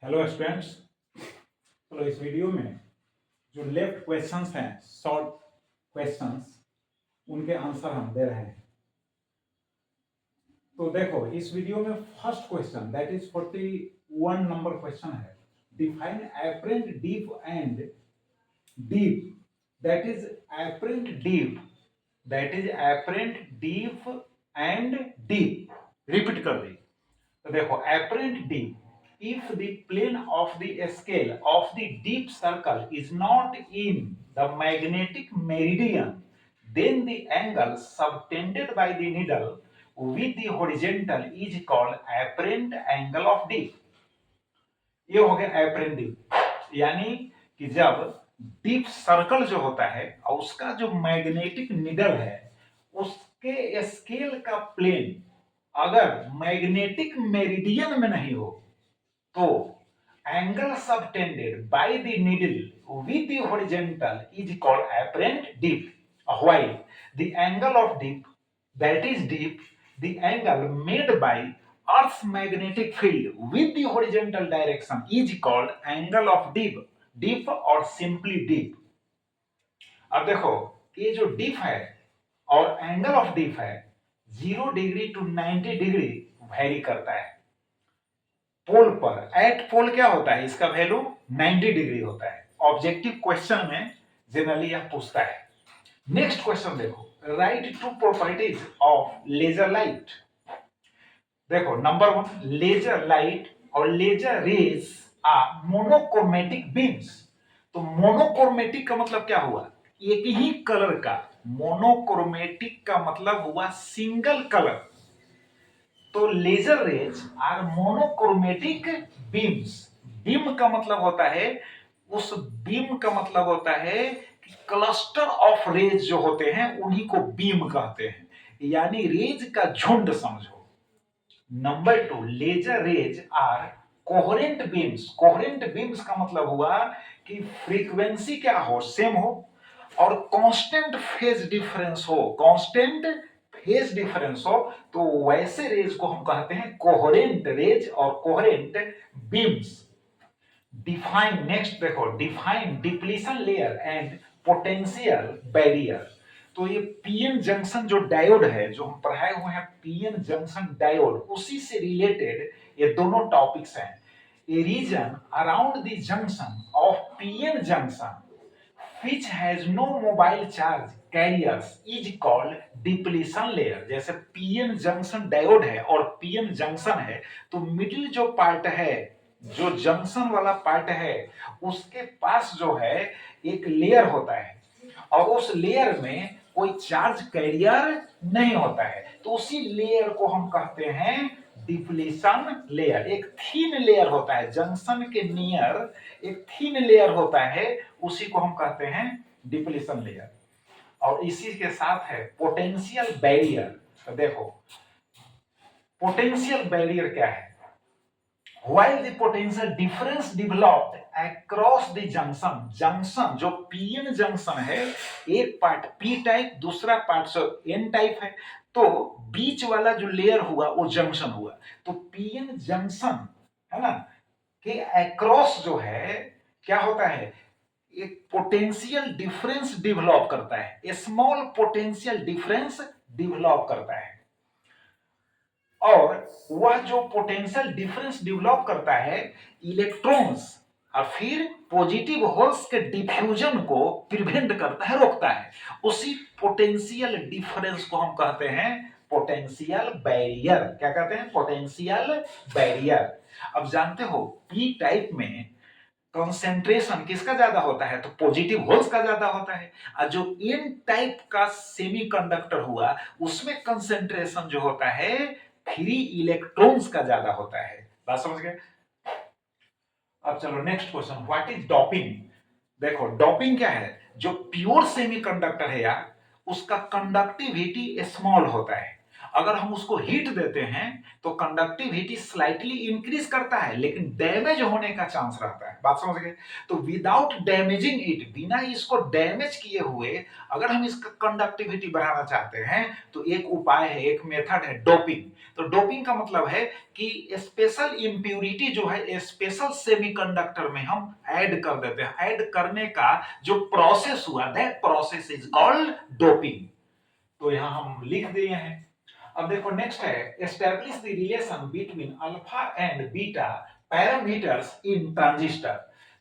Hello students. चलो इस video में जो लेफ्ट क्वेश्चंस हैं, शॉर्ट क्वेश्चंस, उनके आंसर हम दे रहे हैं। तो देखो इस वीडियो में first question that is 41 number question है। Define apparent deep and deep, that is apparent deep, that is apparent deep and deep. Repeat कर दी। तो देखो apparent deep, if the plane of the scale of the deep circle is not in the magnetic meridian, then the angle subtended by the needle with the horizontal is called apparent angle of deep. ये हो गया apparent deep, यानी कि जब deep circle जो होता है और उसका जो मैग्नेटिक निडल है उसके स्केल का प्लेन अगर मैग्नेटिक मेरिडियन में नहीं हो तो angle subtended by the needle with the horizontal is called apparent deep, while the angle of deep, that is deep, the angle made by earth's magnetic field with the horizontal direction is called angle of deep, deep और simply deep। अब देखो ये जो deep है और angle of deep है 0 degree to 90 degree very करता है। पोल पर एट पोल क्या होता है, इसका वैल्यू 90 डिग्री होता है। ऑब्जेक्टिव क्वेश्चन में जनरली यह पूछता है। नेक्स्ट क्वेश्चन देखो, write two properties of laser light. देखो नंबर 1, लेजर लाइट और laser rays are monochromatic beams. तो मोनोक्रोमेटिक का मतलब क्या हुआ, एक ही कलर का। मोनोक्रोमेटिक का मतलब हुआ सिंगल कलर। तो laser rays are monochromatic beams. Beam का मतलब होता है, उस बीम का मतलब होता है कि क्लस्टर ऑफ रेज जो होते हैं उन्हीं को बीम कहते हैं, यानी रेज का झुंड समझो। Number 2, laser rays are coherent beams. Coherent beams का मतलब हुआ कि फ्रीक्वेंसी क्या हो, सेम हो और कांस्टेंट फेज डिफरेंस हो। कांस्टेंट फेज डिफरेंस हो तो वैसे रेज को हम कहते हैं कोहेरेंट रेज और कोहेरेंट बीम्स। डिफाइन, नेक्स्ट देखो, define depletion layer and potential barrier. तो ये पीएन जंक्शन जो डायोड है, जो हम पढ़ाए हुए हैं पीएन जंक्शन डायोड, उसी से रिलेटेड ये दोनों टॉपिक्स हैं। A region around the junction of PN junction which has no mobile charge carriers is called depletion layer। जैसे पीएन जंक्शन डायोड है और पीएन जंक्शन है तो मिडिल जो पार्ट है, जो जंक्शन वाला पार्ट है, उसके पास जो है एक लेयर होता है और उस लेयर में कोई चार्ज कैरियर नहीं होता है, तो उसी लेयर को हम कहते हैं डिप्लीशन लेयर। एक थीन लेयर होता है जंक्शन के नियर, एक थीन लेयर होता है, उसी को हम कहते हैं डिप्लीशन लेयर। और इसी के साथ है पोटेंशियल बैरियर। तो देखो पोटेंशियल बैरियर क्या है, while the potential difference developed across the junction, junction जो पीएन जंक्शन है, एक पार्ट पी टाइप दूसरा पार्ट एन टाइप है, तो बीच वाला जो लेयर हुआ वो जंक्शन हुआ। तो पीएन जंक्शन है ना कि अक्रॉस जो है क्या होता है, एक पोटेंशियल डिफरेंस डेवलप करता है, स्मॉल पोटेंशियल डिफरेंस डेवलप करता है। और वह जो पोटेंशियल डिफरेंस डेवलप करता है इलेक्ट्रॉन्स और फिर पॉजिटिव होल्स के डिफ्यूजन को प्रिवेंट करता है, रोकता है। उसी पोटेंशियल डिफरेंस को हम कहते हैं पोटेंशियल बैरियर। क्या कहते हैं, पोटेंशियल बैरियर। अब जानते हो पी टाइप में कंसेंट्रेशन किसका ज्यादा होता है, तो पॉजिटिव होल्स का ज्यादा होता है। और जो एन टाइप का सेमीकंडक्टर हुआ उसमें कंसेंट्रेशन जो होता है फ्री इलेक्ट्रॉन्स का ज्यादा होता है। बात समझ गए। अब चलो next question, what is doping. देखो डोपिंग क्या है, जो प्योर सेमीकंडक्टर है यार उसका कंडक्टिविटी स्मॉल होता है अगर हम उसको हीट देते हैं तो कंडक्टिविटी स्लाइटली इंक्रीज करता है, लेकिन डैमेज होने का चांस रहता है। बात समझ गए? तो विदाउट डैमेजिंग इट, बिना इसको डैमेज किए हुए अगर हम इसका कंडक्टिविटी बढ़ाना चाहते हैं तो एक उपाय है, एक मेथड है, डोपिंग। तो डोपिंग का मतलब है कि स्पेशल इंप्यूरिटी जो है स्पेशल सेमीकंडक्टर में हम ऐड कर देते हैं। ऐड करने का जो प्रोसेस हुआ, that process is called doping. तो यहां हम लिख दिए हैं। अब देखो नेक्स्ट है, establish the relation between alpha and beta parameters in transistor.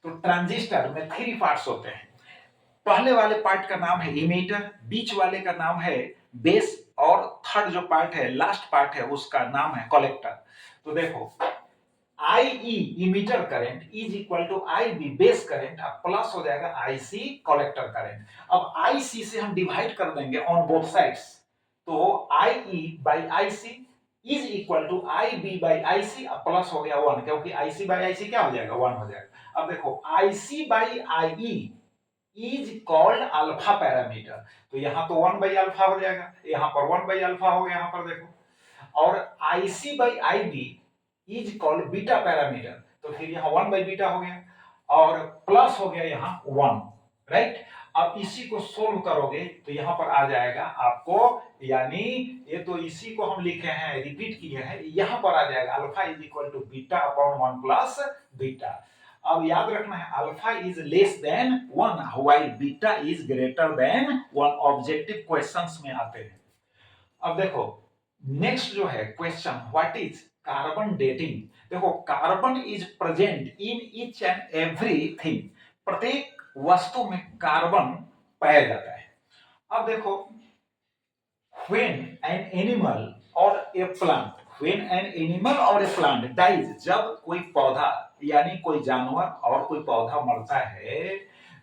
तो ट्रांजिस्टर में 3 पार्ट्स होते हैं। पहले वाले पार्ट का नाम है इमीटर, बीच वाले का नाम है बेस, और थर्ड जो पार्ट है, लास्ट पार्ट है, उसका नाम है कलेक्टर। तो देखो IE emitter current is equal to IB base current, अब प्लस हो जाएगा IC कलेक्टर करंट। अब IC से हम डिवाइड कर देंगे ऑन बोथ साइड्स, तो IE by IC is equal to IB by IC, अब प्लस हो गया 1, क्योंकि IC बाई IC क्या हो जाएगा, 1 हो जाएगा। अब देखो IC by IE is called alpha parameter, तो यहां तो 1 बाई अल्फा हो जाएगा, यहां पर 1 बाई अल्फा हो गया, यहां पर देखो। और IC by IB is called beta parameter, तो फिर यहां 1 बाई बीटा हो गया और प्लस हो गया यहां 1, राइट। अब इसी को सोल्व करोगे तो यहां पर आ जाएगा आपको, यानी ये तो इसी को हम लिखे हैं, रिपीट किए हैं, यहां पर आ जाएगा alpha is equal to beta upon 1 plus beta. अब याद रखना है alpha is less than 1 while beta is greater than 1, objective questions में आते हैं। अब देखो नेक्स्ट जो है question, what is carbon dating. देखो carbon is present in each and everything, प्रत्येक वस्तु में कार्बन पाया जाता है। अब देखो when an animal or a plant, when an animal or a plant dies, जब कोई पौधा यानी कोई जानवर और कोई पौधा मरता है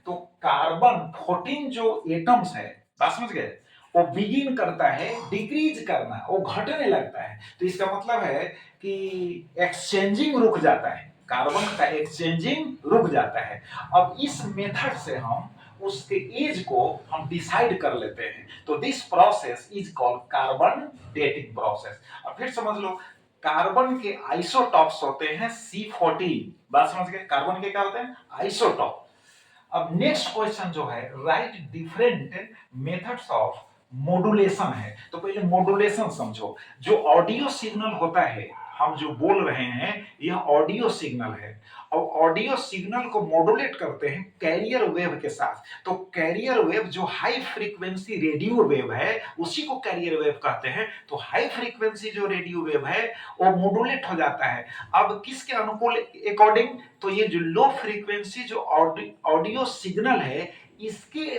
तो कार्बन 14 जो एटम्स है, बात समझ गए, वो बिगिन करता है डिक्रीज करना, वो घटने लगता है। तो इसका मतलब है कि एक्सचेंजिंग रुक जाता है, कार्बन का एक्सचेंजिंग रुक जाता है। अब इस मेथड से हम उसके एज को हम डिसाइड कर लेते हैं, तो this process is called carbon dating process. अब फिर समझ लो, कार्बन के आइसोटॉप्स होते हैं C14, बात समझ गए, कार्बन के क्या होते हैं, आइसोटॉप। अब नेक्स्ट क्वेश्चन जो है, right different methods of modulation है। तो पहले मॉड्यूलेशन समझो, जो ऑडियो सिग्नल होता है, हम जो बोल रहे हैं यह ऑडियो सिग्नल है, और ऑडियो सिग्नल को मॉड्यूलेट करते हैं कैरियर वेव के साथ। तो कैरियर वेव जो हाई फ्रीक्वेंसी रेडियो वेव है उसी को कैरियर वेव कहते हैं। तो हाई फ्रीक्वेंसी जो रेडियो वेव है वो मॉड्यूलेट हो जाता है। अब किसके अनुकूल अकॉर्डिंग, तो ये जो लो फ्रीक्वेंसी जो ऑडियो सिग्नल है इसके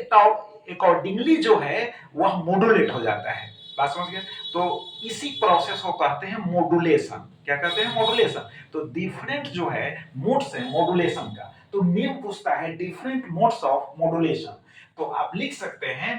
अकॉर्डिंगली जो है वह मॉड्यूलेट हो जाता है, बात समझ गए। तो इसी प्रोसेस को कहते हैं मॉड्यूलेशन। क्या कहते हैं, मॉड्यूलेशन। तो डिफरेंट जो है मोड्स है मॉड्यूलेशन का, तो नेम पूछता है डिफरेंट मोड्स ऑफ मॉड्यूलेशन, तो आप लिख सकते हैं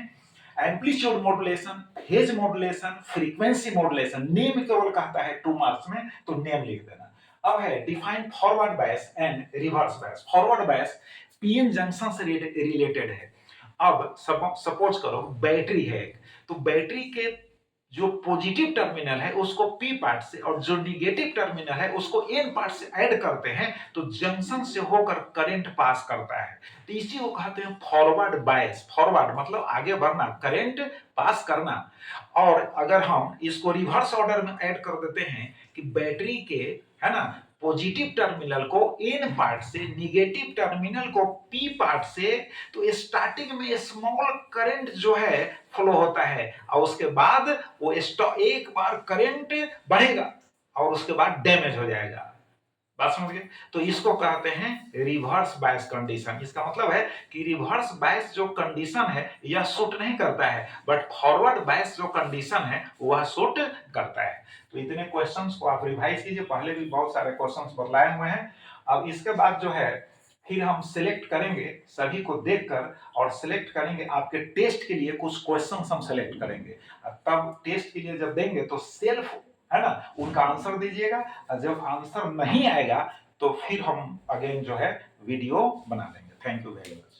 amplitude modulation, phase modulation, frequency modulation. Name केवल कहता है 2 मार्क्स में, तो नेम लिख देना। अब है define forward bias and reverse bias. Forward bias PN junction से रिलेटेड है। अब सपोज करो बैटरी है, तो बैटरी के जो पॉजिटिव टर्मिनल है उसको पी पार्ट से और जो निगेटिव टर्मिनल है उसको एन पार्ट से ऐड करते हैं तो जंक्शन से होकर करंट पास करता है, तो इसी को कहते हैं फॉरवर्ड बायस। फॉरवर्ड मतलब आगे बढ़ना, करंट पास करना। और अगर हम इसको रिवर्स ऑर्डर में ऐड कर देते हैं कि बैटरी के, है ना, पॉजिटिव टर्मिनल को एन पार्ट से, निगेटिव टर्मिनल को पी पार्ट से, तो स्टार्टिंग में स्मॉल करंट जो है फ्लो होता है और उसके बाद वो एक बार करंट बढ़ेगा और उसके बाद डैमेज हो जाएगा, बात समझ गए। तो इसको कहते हैं रिवर्स बायस कंडीशन। इसका मतलब है कि रिवर्स बायस जो कंडीशन है यह सूट नहीं करता है, बट फॉरवर्ड बायस जो कंडीशन है वह सूट करता है। तो इतने क्वेश्चंस को आप रिवाइज कीजिए, पहले भी बहुत सारे क्वेश्चंस बतलाए हुए हैं। अब इसके बाद जो है फिर हम सिलेक्ट करेंगे सभी को देखकर, और सिलेक्ट करेंगे आपके टेस्ट के लिए कुछ क्वेश्चंस हम सिलेक्ट करेंगे, तब टेस्ट के लिए जब देंगे तो सेल्फ, है ना, उनका आंसर दीजिएगा। जब आंसर नहीं आएगा तो फिर हम अगेन जो है वीडियो बना देंगे। Thank you very much.